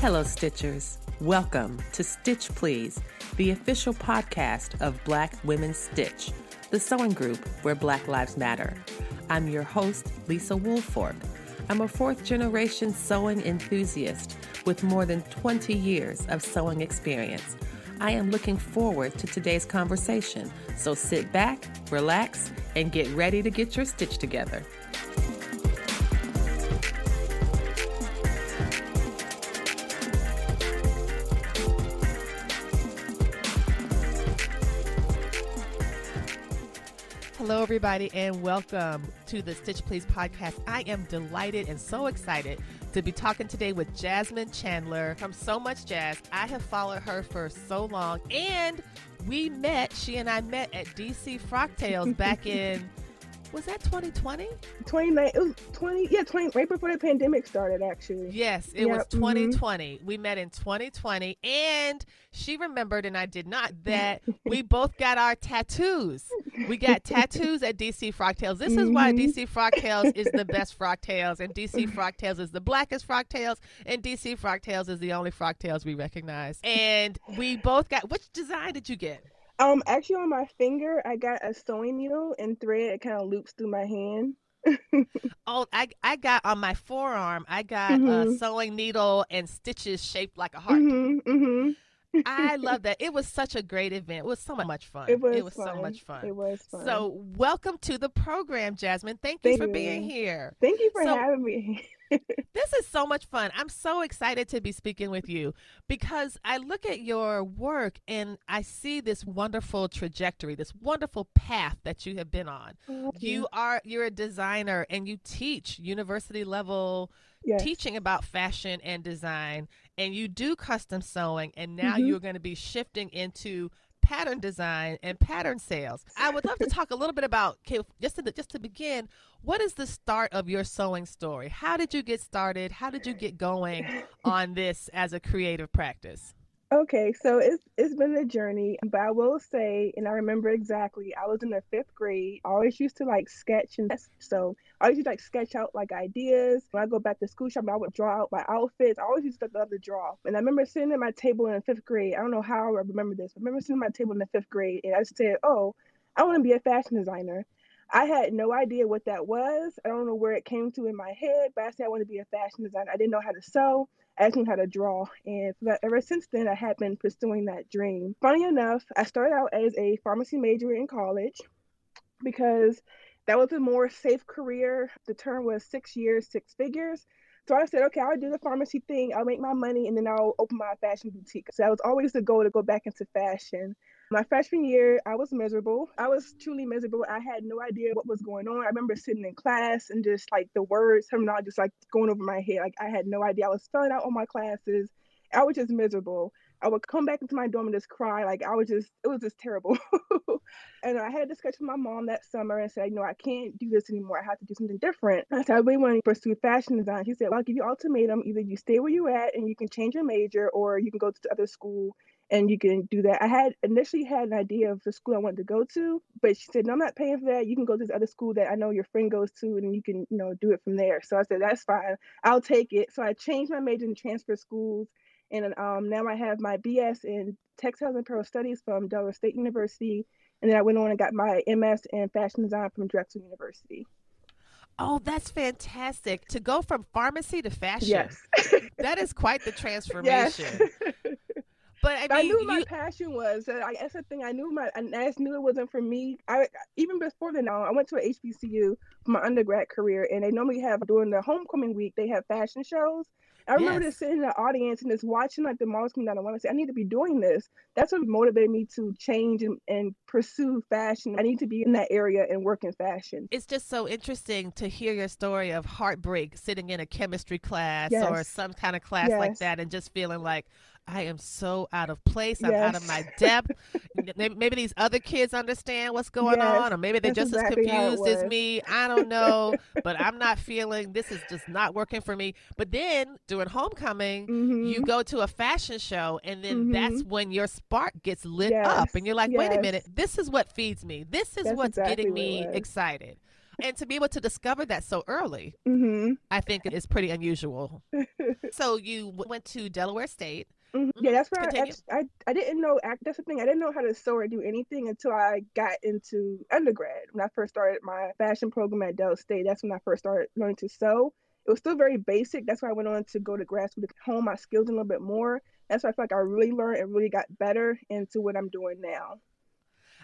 Hello, Stitchers. Welcome to Stitch Please, the official podcast of Black Women Stitch, the sewing group where Black Lives Matter. I'm your host, Lisa Woolfork. I'm a fourth-generation sewing enthusiast with more than 20 years of sewing experience. I am looking forward to today's conversation, so sit back, relax, and get ready to get your stitch together. Hello, everybody, and welcome to the Stitch Please podcast. I am delighted and so excited to be talking today with Jasmine Chandler from So Much Jazz. I have followed her for so long, and she and I met at DC Frocktails back in, was that 2020? 29, it was 20, right before the pandemic started, actually. Yes, it was 2020. We met in 2020, and she remembered, and I did not, that we both got our tattoos. We got tattoos at DC Frocktails. This is why DC Frocktails is the best Frocktails, and DC Frocktails is the blackest Frocktails, and DC Frocktails is the only Frocktails we recognize. And we both got, which design did you get? Actually on my finger, I got a sewing needle and thread. It kind of loops through my hand. Oh, I got on my forearm, I got a sewing needle and stitches shaped like a heart. I love that. It was such a great event. It was so much fun. It was fun. So much fun. It was fun. So welcome to the program, Jasmine. Thank you for being here. Thank you for having me. This is so much fun. I'm so excited to be speaking with you because I look at your work and I see this wonderful trajectory, this wonderful path that you have been on. You're a designer and you teach university level teaching about fashion and design, and you do custom sewing, and now you're going to be shifting into pattern design and pattern sales. I would love to talk a little bit about, just to begin, what is the start of your sewing story? How did you get started? How did you get going on this as a creative practice? Okay, so it's been a journey, but I will say, and I remember exactly, I was in the 5th grade. I always used to sketch, and so I always used to sketch out ideas. When I go back to school shop, I would draw out my outfits. I always used to love to draw. And I remember sitting at my table in the 5th grade. I don't know how I remember this, but I remember sitting at my table in the 5th grade, and I said, "Oh, I want to be a fashion designer." I had no idea what that was. I don't know where it came to in my head, but I said I want to be a fashion designer. I didn't know how to sew. I just knew how to draw. And ever since then, I had been pursuing that dream. Funny enough, I started out as a pharmacy major in college because that was a more safe career. The term was 6 years, 6 figures. So I said, okay, I'll do the pharmacy thing. I'll make my money, and then I'll open my fashion boutique. So that was always the goal, to go back into fashion. My freshman year, I was miserable. I was truly miserable. I had no idea what was going on. I remember sitting in class and just the words, terminology, just going over my head. I had no idea. I was filling out all my classes. I was just miserable. I would come back into my dorm and just cry. It was just terrible. And I had a discussion with my mom that summer and said, I can't do this anymore. I have to do something different. I said, I really want to pursue fashion design. She said, well, I'll give you an ultimatum. Either you stay where you're at and you can change your major, or you can go to the other school and you can do that. I had initially had an idea of the school I wanted to go to, but she said, no, I'm not paying for that. You can go to this other school that I know your friend goes to, and you can, do it from there. So I said, that's fine. I'll take it. So I changed my major and transfer schools. And now I have my BS in Textiles and Apparel Studies from Delaware State University. And then I went on and got my MS in Fashion Design from Drexel University. Oh, that's fantastic. To go from pharmacy to fashion. Yes. That is quite the transformation. Yes. But I knew my passion was. That's the thing. I just knew it wasn't for me. Even before then, I went to an HBCU for my undergrad career, and they normally have, during the homecoming week, they have fashion shows. I remember just sitting in the audience and just watching the models come down. I want to say, I need to be doing this. That's what motivated me to change and pursue fashion. I need to be in that area and work in fashion. It's just so interesting to hear your story of heartbreak, sitting in a chemistry class or some kind of class like that, and just feeling like, I am so out of place. I'm out of my depth. Maybe these other kids understand what's going on, or maybe they're just as confused as me. I don't know, but I'm not feeling, this is just not working for me. But then during homecoming, you go to a fashion show, and then that's when your spark gets lit up, and you're like, wait a minute, this is what feeds me. This is what's getting me excited. And to be able to discover that so early, I think is pretty unusual. So you went to Delaware State. Yeah, that's where Continue. I didn't know, that's the thing, I didn't know how to sew or do anything until I got into undergrad. When I first started my fashion program at Del State, that's when I first started learning to sew. It was still very basic. That's why I went on to go to grad school to hone my skills a little bit more. That's why I feel like I really learned and really got better into what I'm doing now.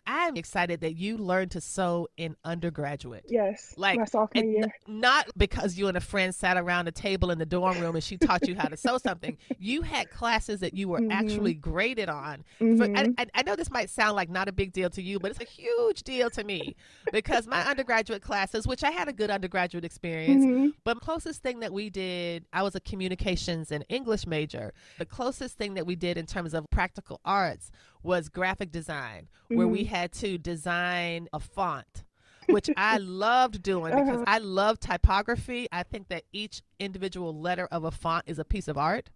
I'm excited that you learned to sew in undergraduate. Yes, Like, my sophomore year. not because you and a friend sat around a table in the dorm room and she taught you how to sew something. You had classes that you were actually graded on. I know this might sound like not a big deal to you, but it's a huge deal to me because my undergraduate classes, which I had a good undergraduate experience, but the closest thing that we did, I was a communications and English major. The closest thing that we did in terms of practical arts was graphic design, where we had to design a font, which I loved doing because I love typography. I think that each individual letter of a font is a piece of art.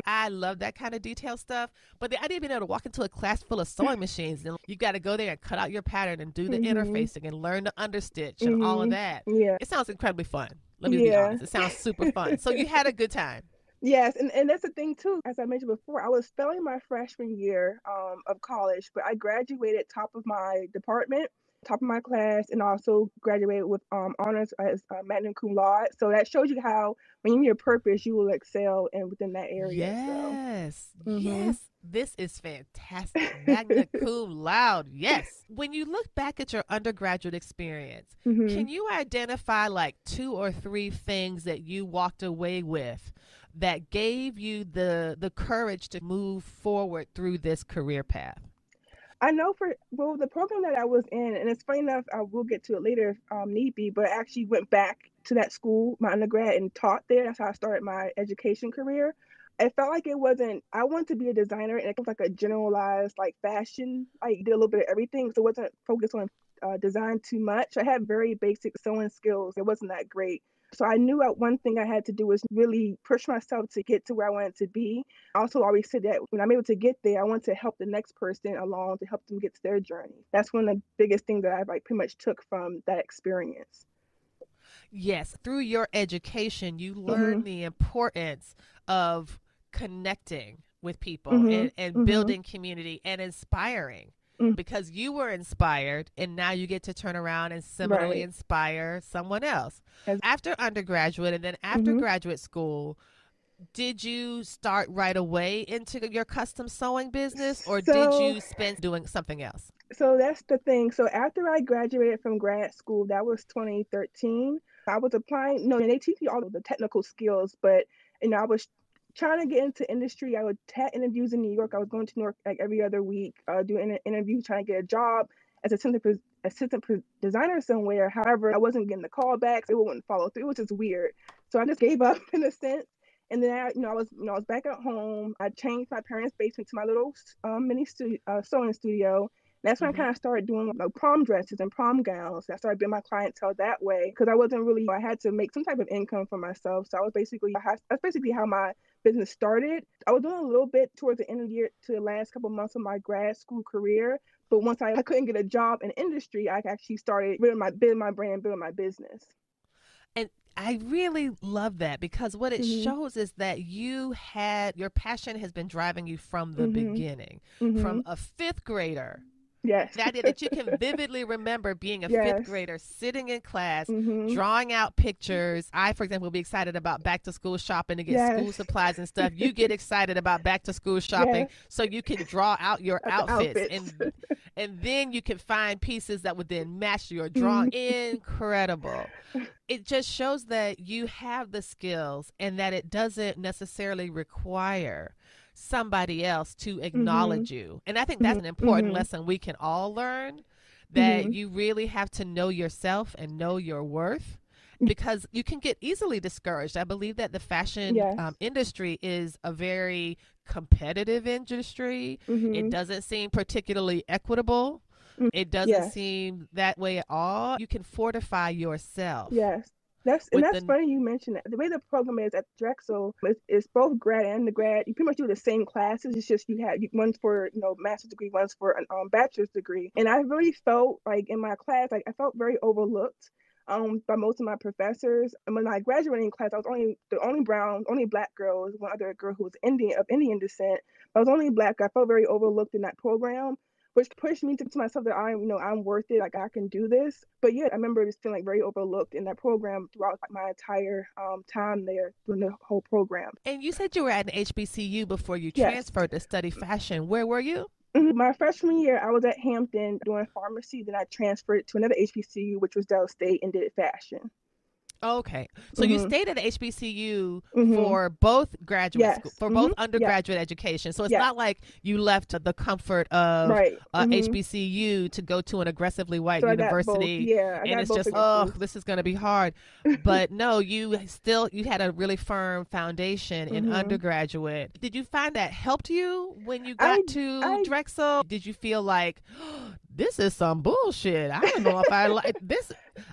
I love that kind of detail stuff. But the idea of being able to walk into a class full of sewing machines and you got to go there and cut out your pattern and do the interfacing and learn to understitch and all of that. Yeah. It sounds incredibly fun. Let me be honest. It sounds super fun. So you had a good time. Yes, and that's the thing too. As I mentioned before, I was failing my freshman year of college, but I graduated top of my department, top of my class, and also graduated with honors as magna cum laude. So that shows you how when you're in your purpose, you will excel and within that area. Yes, yes. This is fantastic. Magna cum laude. Yes. When you look back at your undergraduate experience, can you identify like 2 or 3 things that you walked away with that gave you the courage to move forward through this career path? I know the program that I was in, and it's funny enough, I will get to it later if need be, but I actually went back to that school, my undergrad, and taught there. That's how I started my education career. It felt like I wanted to be a designer, and it was like a generalized, like fashion. I did a little bit of everything, so it wasn't focused on design too much. I had very basic sewing skills. It wasn't that great. So I knew one thing I had to do was really push myself to get to where I wanted to be. I also always said that when I'm able to get there, I want to help the next person along to help them get to their journey. That's one of the biggest things that I pretty much took from that experience. Yes, through your education, you learn the importance of connecting with people and building community and inspiring. Because you were inspired and now you get to turn around and similarly inspire someone else. After undergraduate and then after graduate school, did you start right away into your custom sewing business or did you spend doing something else? So that's the thing. So after I graduated from grad school, that was 2013, I was applying, they teach you all of the technical skills, but I was trying to get into industry. I would have interviews in New York. I was going to New York like every other week, doing an interview, trying to get a job as assistant designer somewhere. However, I wasn't getting the callbacks. It wouldn't follow through. It was just weird. So I just gave up in a sense. And then I was back at home. I changed my parents' basement to my little mini sewing studio. That's when I kind of started doing prom dresses and prom gowns. I started building my clientele that way because I had to make some type of income for myself. So that's basically how my business started. I was doing a little bit towards the end of the year to the last couple of months of my grad school career. But once I couldn't get a job in industry, I actually started building my brand, building my business. And I really love that because what it shows is that your passion has been driving you from the beginning, from a 5th grader. Yes. The idea that you can vividly remember being a 5th grader, sitting in class, drawing out pictures. I, for example, will be excited about back to school shopping to get school supplies and stuff. You get excited about back to school shopping so you can draw out your outfits. And then you can find pieces that would then match your drawing. Incredible. It just shows that you have the skills and that it doesn't necessarily require somebody else to acknowledge you. And I think that's an important lesson we can all learn, that you really have to know yourself and know your worth because you can get easily discouraged. I believe that the fashion industry is a very competitive industry. It doesn't seem particularly equitable. It doesn't seem that way at all. You can fortify yourself. Yes. That's funny you mentioned that. The way the program is at Drexel, it's both grad and undergrad. You pretty much do the same classes. It's just you have one's for master's degree, one's for a bachelor's degree. And I really felt like in my class, like I felt very overlooked. by most of my professors. And when I graduated in class, I was the only black girl. Was one other girl who was of Indian descent. I was only black. I felt very overlooked in that program, which pushed me to myself that I'm worth it. Like I can do this. But yeah, I remember just feeling like very overlooked in that program throughout like, my entire time there during the whole program. And you said you were at an HBCU before you Yes. transferred to study fashion. Where were you? My freshman year, I was at Hampton doing pharmacy. Then I transferred to another HBCU, which was Dell State, and did fashion. Okay. So you stayed at the HBCU Mm-hmm. for both graduate school, Yes. for both Yes. undergraduate education. So it's Yes. not like you left the comfort of Right. HBCU to go to an aggressively white So I got both. university, Yeah, I and got it's both just, oh, experiences. this is going to be hard. But no, you had a really firm foundation in undergraduate. Did you find that helped you when you got to I Drexel? Did you feel like, this is some bullshit? I don't know if I like this.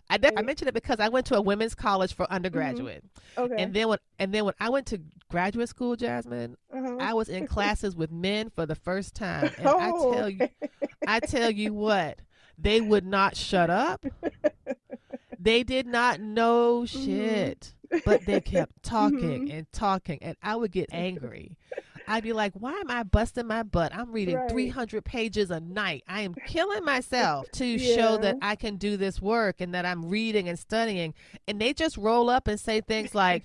I mentioned it because I went to a women's college for undergraduate, Okay. and then when I went to graduate school, Jasmine, I was in classes with men for the first time, and I tell you what, they would not shut up. They did not know shit, but they kept talking and talking, and I would get angry. I'd be like, why am I busting my butt? I'm reading Right. 300 pages a night. I am killing myself to Yeah. show that I can do this work and that I'm reading and studying. And they just roll up and say things like,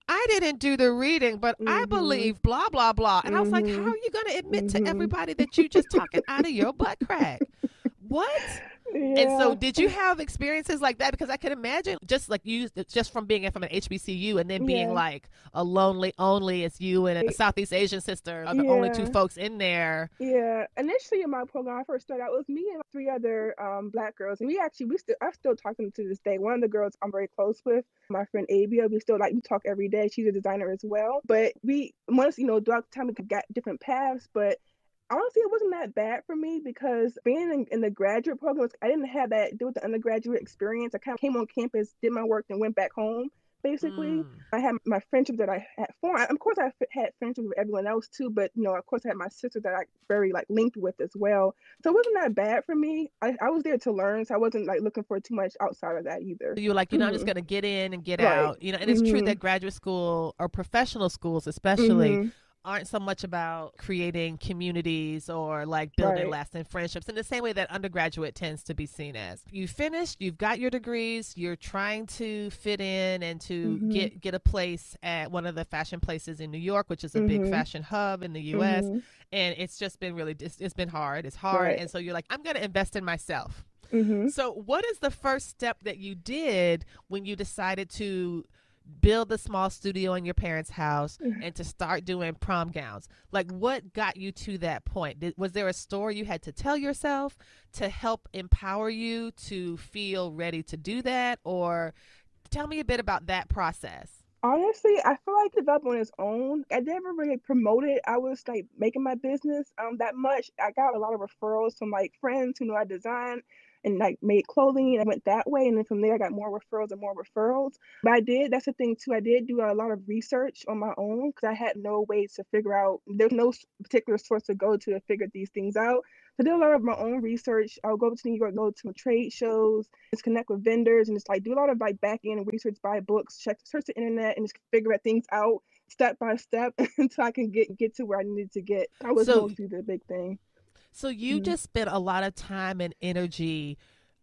I didn't do the reading, but I believe blah, blah, blah. And I was like, how are you going to admit to everybody that you just talking out of your butt crack? What? Yeah. And so did you have experiences like that? Because I can imagine just from being from an HBCU and then being like a lonely only, it's you and a Southeast Asian sister are the only two folks in there. Yeah. Initially in my program, I first started out, it was me and three other black girls. And I'm still talking to this day. One of the girls I'm very close with, my friend Abia, we talk every day. She's a designer as well. But throughout the time we got different paths, but honestly, it wasn't that bad for me because being in the graduate program, I didn't have that do with the undergraduate experience. I kind of came on campus, did my work, and went back home. Basically, I had my friendship that I had formed. Of course, I had friendships with everyone else too, but of course, I had my sister that I very linked with as well. So it wasn't that bad for me. I was there to learn, so I wasn't looking for too much outside of that either. You were like, I'm just going to get in and get Right. out. And it's true that graduate school or professional schools, especially, aren't so much about creating communities or building lasting friendships in the same way that undergraduate tends to be seen as. You finished, you've got your degrees, you're trying to fit in and to get a place at one of the fashion places in New York, which is a big fashion hub in the US. And it's just been it's been hard. It's hard. Right. And so you're like, I'm going to invest in myself. Mm-hmm. So what is the first step that you did when you decided to build a small studio in your parents' house and to start doing prom gowns? What got you to that point? Was there a story you had to tell yourself to help empower you to feel ready to do that? Or tell me a bit about that process. Honestly, I feel like developed on its own. I never really promoted. I was making my business that much. I got a lot of referrals from friends who knew I designed and made clothing, and I went that way. And then from there, I got more referrals and more referrals. But that's the thing too. I did do a lot of research on my own because I had no way to figure out. There's no particular source to go to figure these things out. So I did a lot of my own research. I'll go to New York, go to trade shows, just connect with vendors, and just do a lot of back end research, buy books, search the internet, and just figure things out step by step until I can get to where I needed to get. That was mostly the big thing. So you just spent a lot of time and energy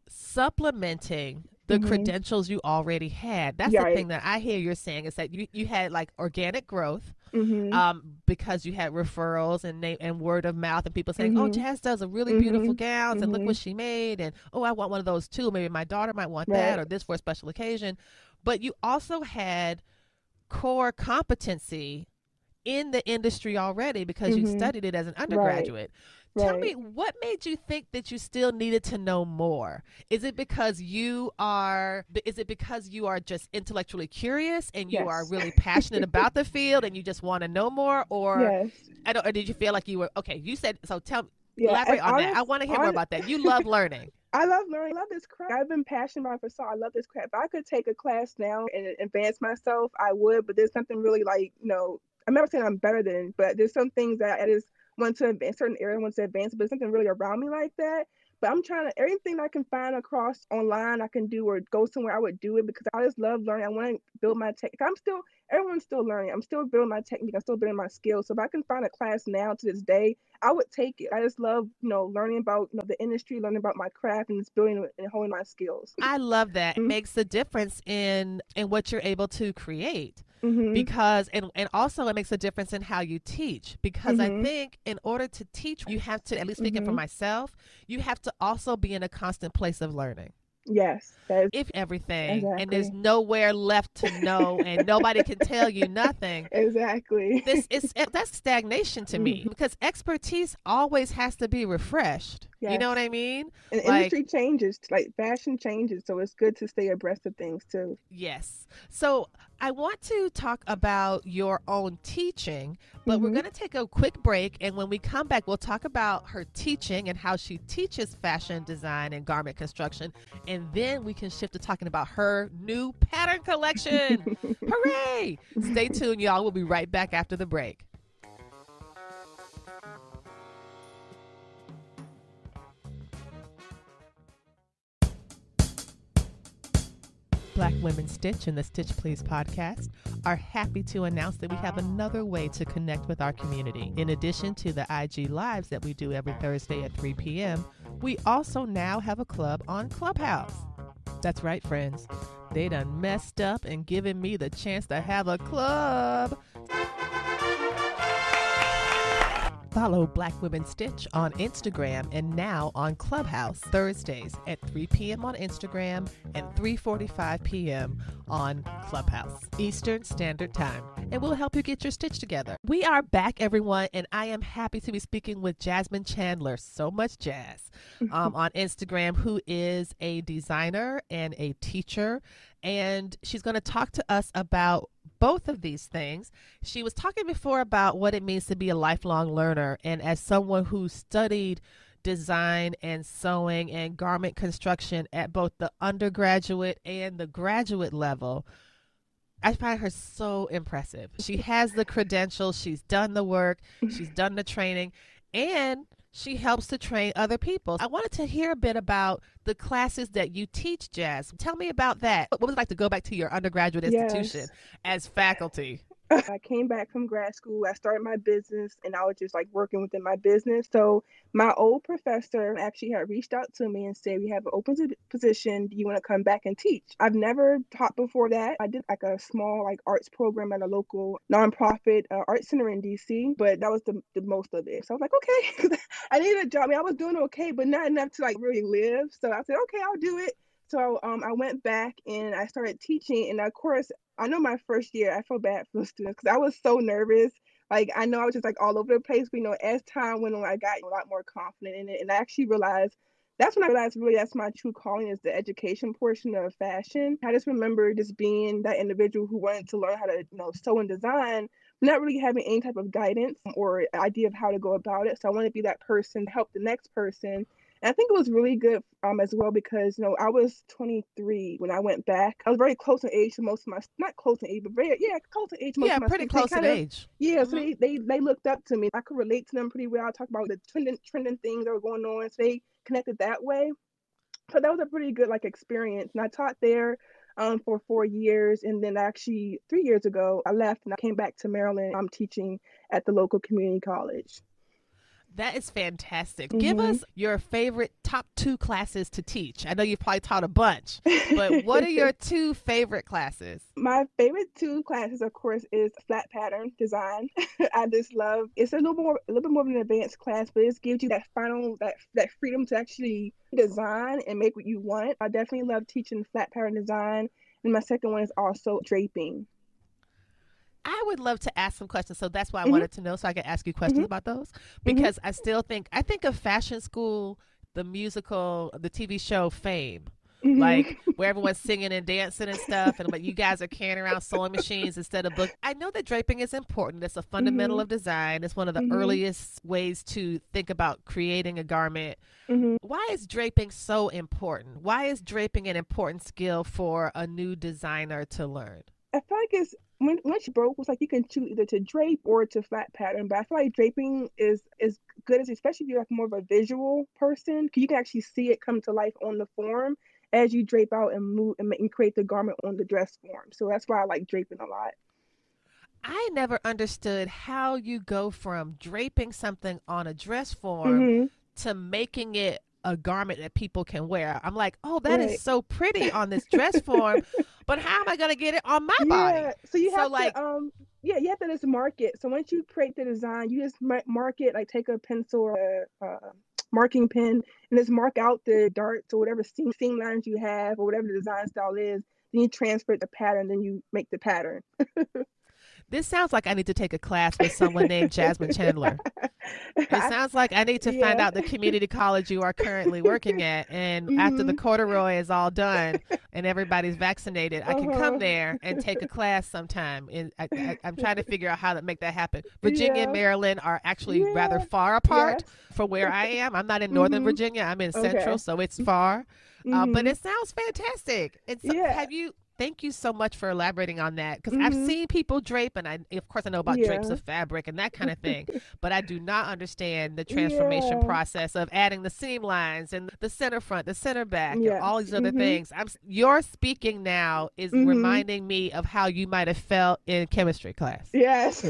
supplementing the credentials you already had. That's the thing that I hear you're saying is that you had organic growth because you had referrals and word of mouth and people saying, oh, Jazz does a really beautiful gowns and look what she made. And, oh, I want one of those too. Maybe my daughter might want that or this for a special occasion. But you also had core competency in the industry already because you studied it as an undergraduate. Tell me, what made you think that you still needed to know more? Is it because you are just intellectually curious and you are really passionate about the field and you just want to know more? Or did you feel like you were, okay, you said, so elaborate on that. I want to hear more about that. You love learning. I love learning. I love this craft. I've been passionate about it for so I love this craft. If I could take a class now and advance myself, I would, but there's something really I'm never saying I'm better than, but there's some things that I just want to advance, certain area I want to advance, but there's something really around me like that. But I'm trying to, everything I can find across online, I can do or go somewhere, I would do it because I just love learning. I want to build my technique. Everyone's still learning. I'm still building my technique. I'm still building my skills. So if I can find a class now to this day, I would take it. I just love, learning about, the industry, learning about my craft and just building and honing my skills. I love that. It makes a difference in what you're able to create. Mm-hmm. Because and also it makes a difference in how you teach, because I think in order to teach you have to, at least speaking for myself, you have to also be in a constant place of learning. Yes. If everything exactly. And there's nowhere left to know and nobody can tell you nothing. Exactly. That's stagnation to me, because expertise always has to be refreshed. Yes. You know what I mean? And industry changes, like fashion changes, so it's good to stay abreast of things too. Yes. So I want to talk about your own teaching, but we're going to take a quick break, and when we come back, we'll talk about her teaching and how she teaches fashion design and garment construction, and then we can shift to talking about her new pattern collection. Hooray! Stay tuned, y'all. We'll be right back after the break. Black Women Stitch and the Stitch Please podcast are happy to announce that we have another way to connect with our community. In addition to the IG Lives that we do every Thursday at 3 p.m., we also now have a club on Clubhouse. That's right, friends. They done messed up and given me the chance to have a club. Follow Black Women Stitch on Instagram and now on Clubhouse Thursdays at 3 p.m. on Instagram and 3:45 p.m. on Clubhouse Eastern Standard Time. And we'll help you get your stitch together. We are back, everyone, and I am happy to be speaking with Jasmine Chandler, so much jazz, on Instagram, who is a designer and a teacher. And she's going to talk to us about both of these things. She was talking before about what it means to be a lifelong learner. And as someone who studied design and sewing and garment construction at both the undergraduate and the graduate level, I find her so impressive. She has the credentials. She's done the work. She's done the training. And she helps to train other people. I wanted to hear a bit about the classes that you teach, Jazz. Tell me about that. What was it like to go back to your undergraduate institution as faculty? I came back from grad school. I started my business and I was just like working within my business. So my old professor actually had reached out to me and said, we have an open position. Do you want to come back and teach? I've never taught before that. I did like a small like arts program at a local nonprofit art center in DC, but that was the most of it. So I was like, okay, I needed a job. I mean, I was doing okay, but not enough to like really live. So I said, okay, I'll do it. So I went back and I started teaching. And of course, I know my first year, I felt bad for the students because I was so nervous. Like, I know I was just like all over the place. But, as time went on, I got a lot more confident in it. And I actually realized, that's when I realized really that's my true calling, is the education portion of fashion. I just remember just being that individual who wanted to learn how to, sew and design, not really having any type of guidance or idea of how to go about it. So I wanted to be that person to help the next person. And I think it was really good as well because, I was 23 when I went back. I was very close in age to most of my, not close in age, but close in age to most of my pretty close in age. Yeah, so they looked up to me. I could relate to them pretty well. I talked about the trending things that were going on, so they connected that way. So that was a pretty good experience. And I taught there for 4 years. And then actually 3 years ago, I left and I came back to Maryland. I'm teaching at the local community college. That is fantastic. Give us your favorite top 2 classes to teach. I know you've probably taught a bunch, but what are your 2 favorite classes? My favorite 2 classes, of course, is flat pattern design. I just love, it's a little bit more of an advanced class, but it gives you that that freedom to actually design and make what you want. I definitely love teaching flat pattern design. And my second one is also draping. I would love to ask some questions, so that's why I wanted to know, so I can ask you questions about those, because I think of Fashion School, the musical, the TV show Fame, like where everyone's singing and dancing and stuff, and you guys are carrying around sewing machines instead of books. I know that draping is important. It's a fundamental of design. It's one of the earliest ways to think about creating a garment. Why is draping so important? Why is draping an important skill for a new designer to learn? I feel like once you broke, it's like you can choose either to drape or to flat pattern. But I feel like draping is good, especially if you're like more of a visual person, because you can actually see it come to life on the form as you drape out and move and create the garment on the dress form. So that's why I like draping a lot. I never understood how you go from draping something on a dress form Hmm. to making it a garment that people can wear. I'm like, oh, that is Right. so pretty on this dress form, but how am I going to get it on my body? Yeah. So you So, have like, to yeah, you have to just mark it. So once you create the design, you just mark it, like take a pencil or a marking pen and just mark out the darts or whatever seam lines you have or whatever the design style is. Then you transfer the pattern, then you make the pattern. this sounds like I need to take a class with someone named Jasmine Chandler. It sounds like I need to find Yeah. out the community college you are currently working at. And after the Hmm. corduroy is all done and everybody's vaccinated, I can come Uh-huh. there and take a class sometime. And I'm trying to figure out how to make that happen. Virginia and Yeah. Maryland are actually rather Yeah. far apart Yes. from where I am. I'm not in Northern Hmm. Virginia, I'm in Central, Okay. so it's far. But Hmm. it sounds fantastic. And so, Yeah. thank you so much for elaborating on that because I've Hmm. seen people drape, and of course, I know about drapes Yeah. of fabric and that kind of thing, but I do not understand the transformation Yeah. process of adding the seam lines and the center front, the center back, and all Yes. these other Hmm. things. Your speaking now is Hmm. reminding me of how you might have felt in chemistry class. Yes.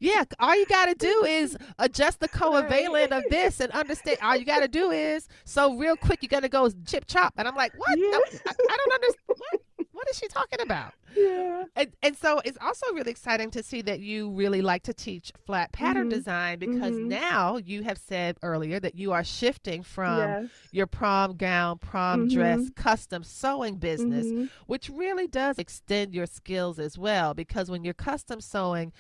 Yeah, all you got to do is adjust the Right. covalent of this and understand. All you got to do is so real quick. You got to go chip chop, and I'm like, what? Yeah. No, I don't understand. What is she talking about? Yeah. And so it's also really exciting to see that you really like to teach flat pattern Hmm. design because Hmm. now you have said earlier that you are shifting from Yes. your prom gown, prom dress, Hmm. custom sewing business, Hmm. which really does extend your skills as well. Because when you're custom sewing,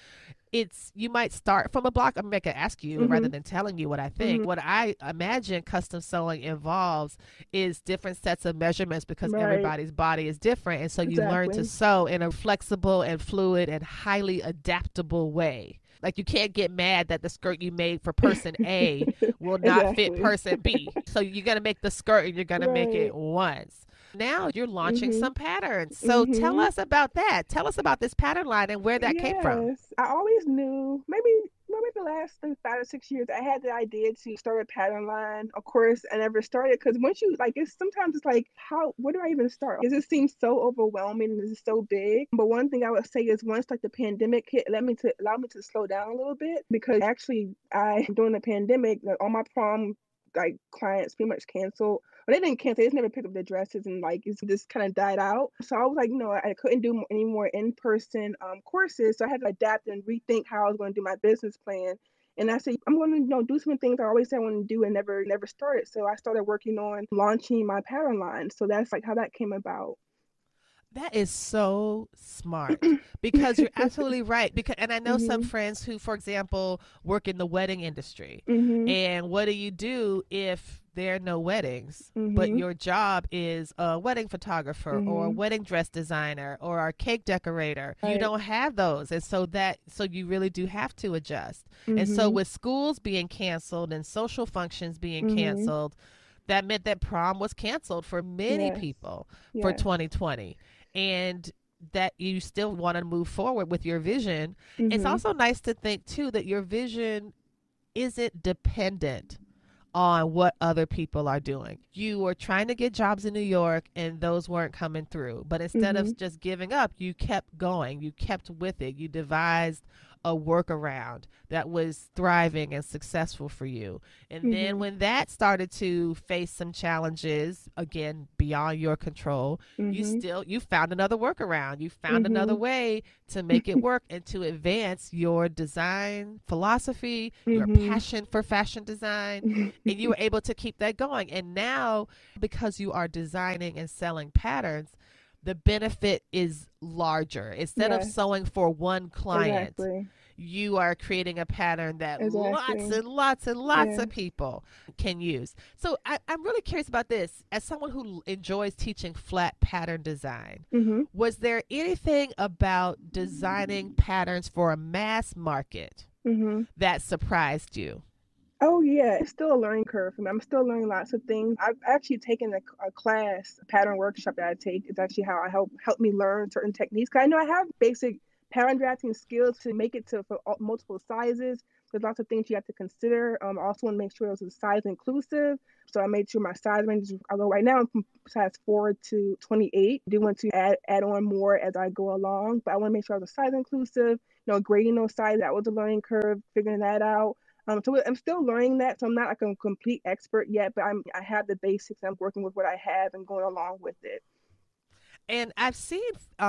it's you might start from a block. I'm going to ask you rather Hmm. than telling you what I think. Hmm. What I imagine custom sewing involves is different sets of measurements because Right. everybody's body is different, and so you learn to Exactly. sew in a flexible and fluid and highly adaptable way. Like you can't get mad that the skirt you made for person A will not fit Exactly. person B. So you're going to make the skirt and you're going to make Right. it once. Now you're launching Hmm. some patterns. So tell Hmm. us about that. Tell us about this pattern line and where that came from. Yes. I always knew, maybe the last 5 or 6 years, I had the idea to start a pattern line. Of course, I never started because once you like, it's sometimes it's like, where do I even start? It just seems so overwhelming and it's so big. But one thing I would say is once like the pandemic hit, allow me to slow down a little bit because actually, I during the pandemic, like, all my prom like clients pretty much canceled. But they didn't cancel. They just never picked up the dresses and like it's just kind of died out. So I was like, I couldn't do any more in person courses. So I had to adapt and rethink how I was going to do my business plan. And I said, I'm going to do some things I always said I want to do and never started. So I started working on launching my pattern line. So that's like how that came about. That is so smart because you're absolutely right. Because and I know some Mhm. friends who, for example, work in the wedding industry. Mhm. And what do you do if there are no weddings, but Mhm. your job is a wedding photographer or a Mhm. wedding dress designer or a cake decorator? You Right. don't have those, and so you really do have to adjust. And so Mhm. with schools being canceled and social functions being Mhm. canceled, that meant that prom was canceled for many Yes. people for Yes. 2020 and that you still want to move forward with your vision. It's Mhm. also nice to think too that your vision isn't dependent on what other people are doing. You were trying to get jobs in New York and those weren't coming through. But instead of Mhm. just giving up, you kept going. You kept with it. You devised a workaround that was thriving and successful for you. And then Mhm. when that started to face some challenges, again, beyond your control, Mhm. you found another workaround. You found another Mhm. way to make it work and to advance your design philosophy, your Mhm. passion for fashion design, Mhm. and you were able to keep that going. And now, because you are designing and selling patterns, the benefit is larger. Instead of Yes. sewing for one client, Exactly. you are creating a pattern that lots Exactly. and lots and lots of Yes. people can use. So I'm really curious about this. As someone who enjoys teaching flat pattern design, Mhm. was there anything about designing patterns for a mass market Mhm. that surprised you? Oh yeah, it's still a learning curve for me. I'm still learning lots of things. I've actually taken a class, a pattern workshop that I take. It's actually how I help me learn certain techniques. Cause I know I have basic pattern drafting skills to make it to for multiple sizes. There's lots of things you have to consider. I also want to make sure it was size inclusive. So I made sure my size range. I go right now from size 4 to 28. I do want to add on more as I go along, but I want to make sure I was size inclusive. Grading those sizes, that was a learning curve, figuring that out. So I'm still learning that. So I'm not like a complete expert yet, but I have the basics. I'm working with what I have and going along with it. And I've seen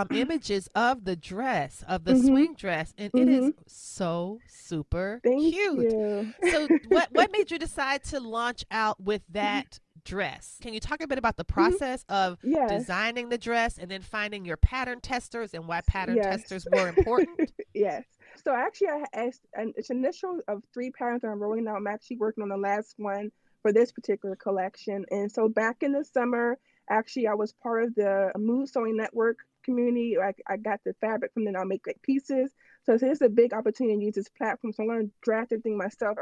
images of the dress, of the Mhm. swing dress, and it is Mhm. so super Thank cute. you. So, what made you decide to launch out with that dress? Can you talk a bit about the Mhm. process of Yes. designing the dress and then finding your pattern testers and why pattern Yes. testers were important? Yes. So actually, I asked an it's initial of 3 patterns that I'm rolling out. I'm actually working on the last one for this particular collection. And so back in the summer, actually, I was part of the Mood Sewing Network community. I got the fabric from them. I'll make like pieces. So it's a big opportunity to use this platform. So I'm going to draft everything myself. I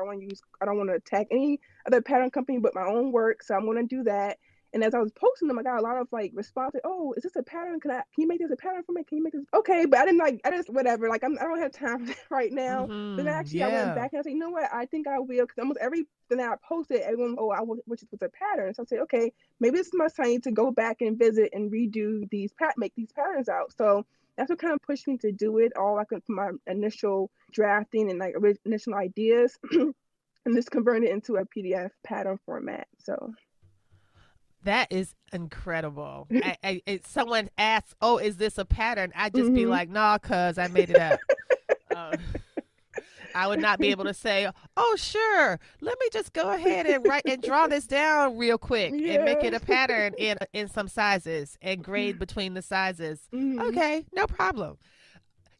don't want to attack any other pattern company but my own work. So I'm going to do that. And as I was posting them, I got a lot of like response. Like, oh, is this a pattern? Can you make this a pattern for me? Can you make this? Okay, but I didn't like. I just whatever. Like I don't have time for that right now. Then actually, I went Yeah. back and I said, you know what? I think I will because almost everything that I posted, everyone, oh, which was a pattern. So I said, okay, maybe this is my time to go back and visit and redo make these patterns out. So that's what kind of pushed me to do it. All like my initial drafting and like initial ideas, and just convert it into a PDF pattern format. So. That is incredible. If someone asks, "Oh, is this a pattern?" I just be Mhm. like, "Nah, cuz I made it up." Uh, I would not be able to say, "Oh, sure. Let me just go ahead and write and draw this down real quick and make Yeah. it a pattern in some sizes and grade between the sizes." Mhm. Okay, no problem.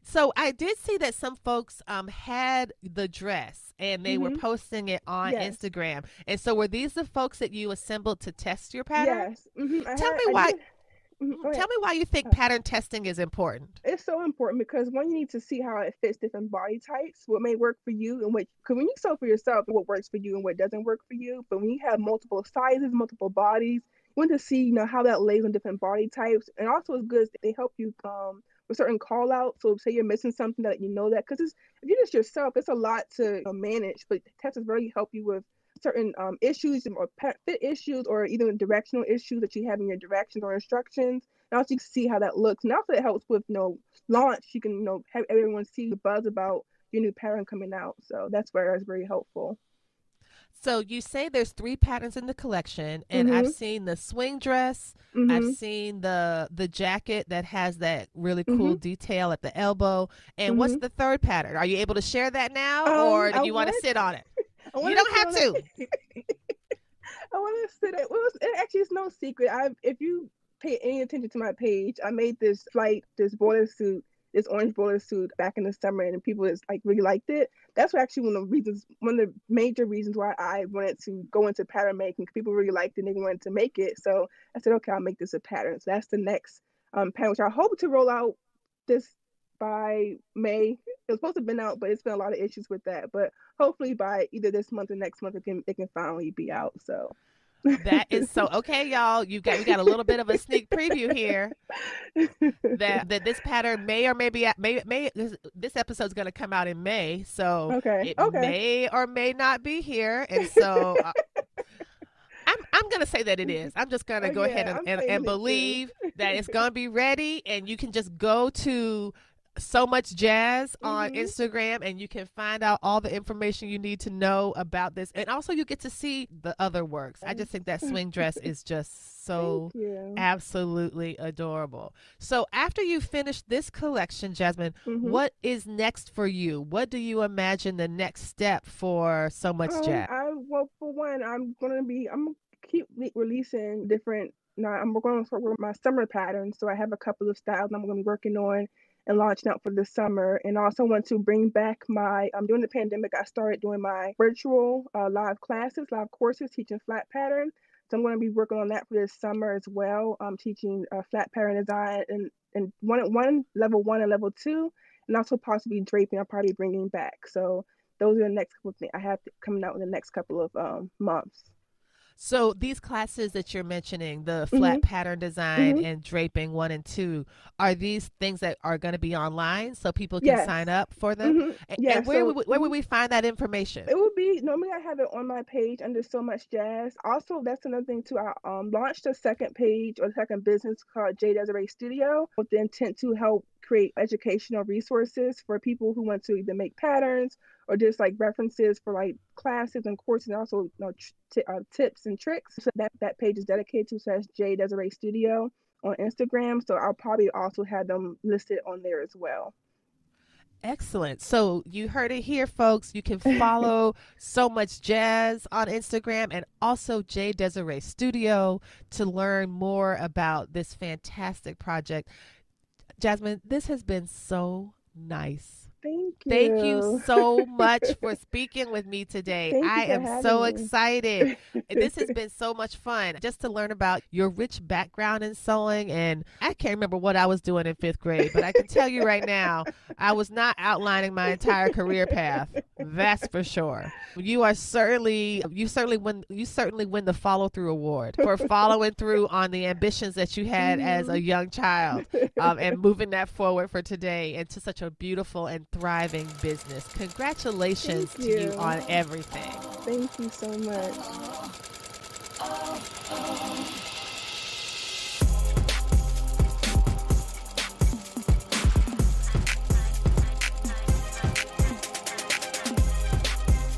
So I did see that some folks had the dress and they were Mhm. posting it on Yes. Instagram. And so were these the folks that you assembled to test your pattern? Yes. Mhm. Tell me I why did. Mhm. Go tell ahead. me why you think Uh, pattern testing is important. It's so important because one, you need to see how it fits different body types, what may work for you, and what. Because when you sew for yourself, what works for you and what doesn't work for you. But when you have multiple sizes, multiple bodies, you want to see, how that lays on different body types. And also, it's good they help you with certain call outs. So, say you're missing something that you know that because if you're just yourself, it's a lot to manage. But tests really help you with certain issues or fit issues or even directional issues that you have in your directions or instructions. And also you can see how that looks. And also it helps with launch. You can have everyone see the buzz about your new pattern coming out. So that's very helpful. So you say there's 3 patterns in the collection and I've Mhm. seen the swing dress, I've Mhm. seen the jacket that has that really cool Mhm. detail at the elbow. And what's Mhm. the third pattern? Are you able to share that now or do I you want to want sit on it? I You want to don't sit have on to. it. I want to sit. It actually it's no secret. If you pay any attention to my page, I made this boiler suit, this orange boiler suit back in the summer, and people just like really liked it. That's actually one of the major reasons why I wanted to go into pattern making. People really liked it and they wanted to make it. So I said, okay, I'll make this a pattern. So that's the next pattern, which I hope to roll out this by May. It was supposed to have been out, but it's been a lot of issues with that. But hopefully by either this month or next month, it can finally be out. So. That is so okay, y'all. We got a little bit of a sneak preview here that this pattern may or may this episode's going to come out in May, so Okay. it Okay. may or may not be here, and so I'm gonna say that it is. I'm just gonna Oh go ahead yeah, and, I'm and, claiming and it too. believe that it's gonna be ready, and you can just go to so much jazz on Mhm. Instagram and you can find out all the information you need to know about this. And also you get to see the other works. I just think that swing dress is just Thank so you. absolutely adorable. So after you finish this collection, Jasmine, Mhm. what is next for you? What do you imagine the next step for So Much Jazz? Well, for one, I'm gonna keep releasing different. Now I'm going to work my summer patterns, so I have a couple of styles I'm going to be working on and launching out for the summer. And I also want to bring back my. During the pandemic, I started doing my virtual live classes, live courses, teaching flat pattern. So I'm going to be working on that for this summer as well. I'm teaching flat pattern design and one level 1 and level 2, and also possibly draping. I'm probably bringing back. So those are the next couple of things I have coming out in the next couple of months. So these classes that you're mentioning, the Mm-hmm. flat pattern design Mm-hmm. and draping 1 and 2, are these things that are going to be online so people can Yes. sign up for them? Mm-hmm. Yeah. And where So would we find that information? it would be normally I have it on my page under So Much Jazz. Also, that's another thing too. I launched a second page or second business called Desirée Studio with the intent to help create educational resources for people who want to either make patterns or just like references for like classes and courses, and also tips and tricks. So that page is dedicated to Desirée Studio on Instagram. So I'll probably also have them listed on there as well. Excellent. So you heard it here, folks. You can follow So Much Jazz on Instagram and also Desirée Studio to learn more about this fantastic project. Jasmine, this has been so nice. Thank you. Thank you so much for speaking with me today. I am so excited. This has been so much fun just to learn about your rich background in sewing. And I can't remember what I was doing in 5th grade, but I can tell you right now, I was not outlining my entire career path. That's for sure. You certainly win the follow through award for following through on the ambitions that you had as a young child, and moving that forward for today into such a beautiful and thriving business. Congratulations to you on everything. Thank you so much.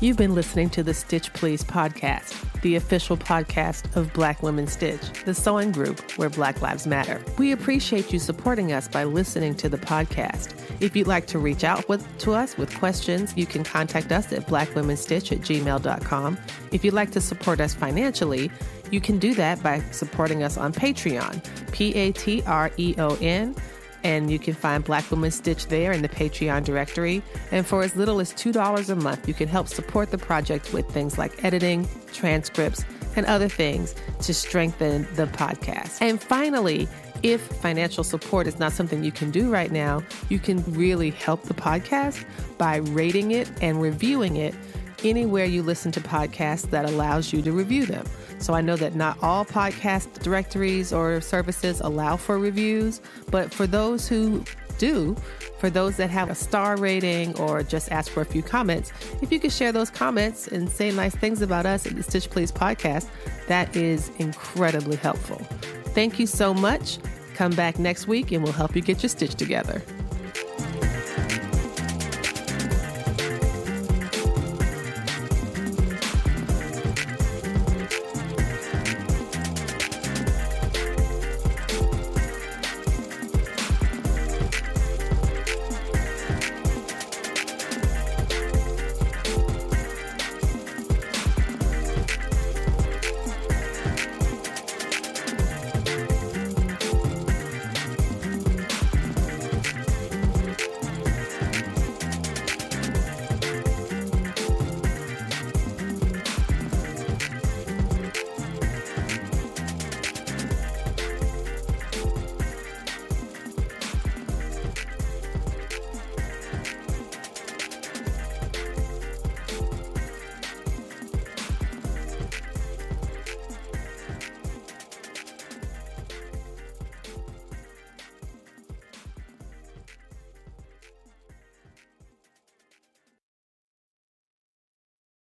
You've been listening to the Stitch Please podcast, the official podcast of Black Women Stitch, the sewing group where Black Lives Matter. We appreciate you supporting us by listening to the podcast. If you'd like to reach out to us with questions, you can contact us at blackwomensstitch@gmail.com. If you'd like to support us financially, you can do that by supporting us on Patreon, Patreon. And you can find Black Women Stitch there in the Patreon directory. And for as little as $2 a month, you can help support the project with things like editing, transcripts, and other things to strengthen the podcast. And finally, if financial support is not something you can do right now, you can really help the podcast by rating it and reviewing it anywhere you listen to podcasts that allows you to review them. So I know that not all podcast directories or services allow for reviews, but for those who do, for those that have a star rating or just ask for a few comments, if you could share those comments and say nice things about us at the Stitch Please podcast, that is incredibly helpful. Thank you so much. Come back next week and we'll help you get your stitch together.